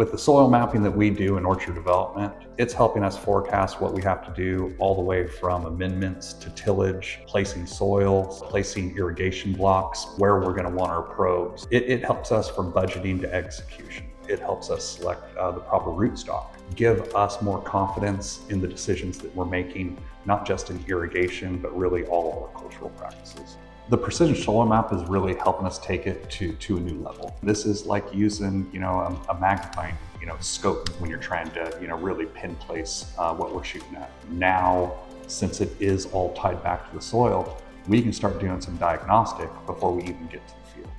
With the soil mapping that we do in orchard development, it's helping us forecast what we have to do all the way from amendments to tillage, placing soils, placing irrigation blocks, where we're going to want our probes. It helps us from budgeting to execution. It helps us select the proper rootstock, give us more confidence in the decisions that we're making, not just in irrigation, but really all of our cultural practices. The precision soil map is really helping us take it to a new level. This is like using, a magnifying, scope when you're trying to, really pin place what we're shooting at. Now, since it is all tied back to the soil, we can start doing some diagnostic before we even get to the field.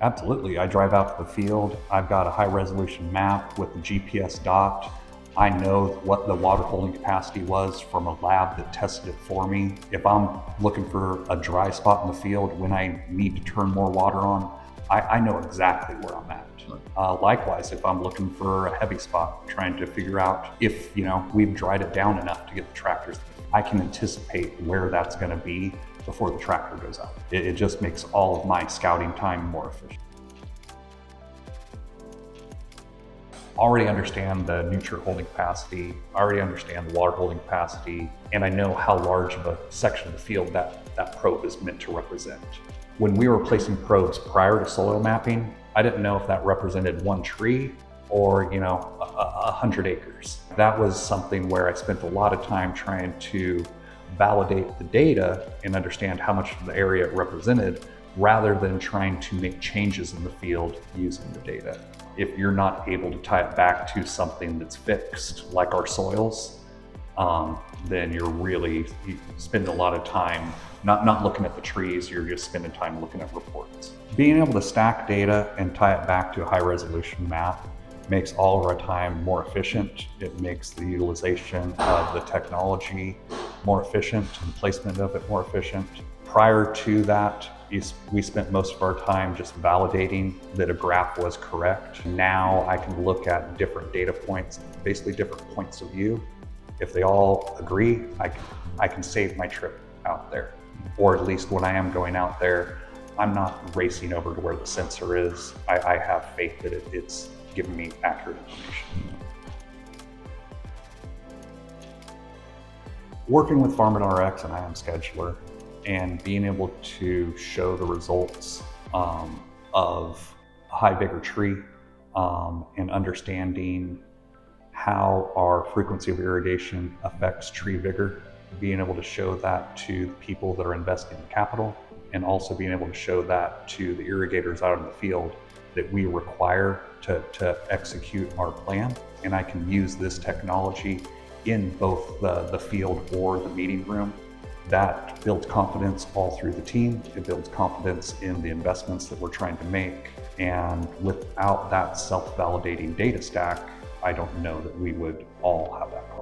Absolutely, I drive out to the field. I've got a high resolution map with the GPS dot. I know what the water holding capacity was from a lab that tested it for me. If I'm looking for a dry spot in the field when I need to turn more water on, I know exactly where I'm at. Likewise, if I'm looking for a heavy spot, trying to figure out if we've dried it down enough to get the tractors, I can anticipate where that's going to be before the tractor goes out. It just makes all of my scouting time more efficient. Already understand the nutrient holding capacity, I already understand the water holding capacity, and I know how large of a section of the field that probe is meant to represent. When we were placing probes prior to soil mapping, I didn't know if that represented one tree or 100 acres. That was something where I spent a lot of time trying to validate the data and understand how much of the area it represented, rather than trying to make changes in the field using the data. If you're not able to tie it back to something that's fixed, like our soils, then you spend a lot of time not looking at the trees, you're just spending time looking at reports. Being able to stack data and tie it back to a high resolution map makes all of our time more efficient. It makes the utilization of the technology more efficient and placement of it more efficient. Prior to that, we spent most of our time just validating that a graph was correct. Now I can look at different data points, basically different points of view. If they all agree, I can save my trip out there. Or at least when I am going out there, I'm not racing over to where the sensor is. I have faith that it's giving me accurate information. Working with FarmInRx and IM Scheduler, and being able to show the results of a high vigor tree and understanding how our frequency of irrigation affects tree vigor, being able to show that to the people that are investing in capital, and also being able to show that to the irrigators out in the field that we require to execute our plan. And I can use this technology in both the field or the meeting room. That builds confidence all through the team. It builds confidence in the investments that we're trying to make. And without that self-validating data stack, I don't know that we would all have that confidence.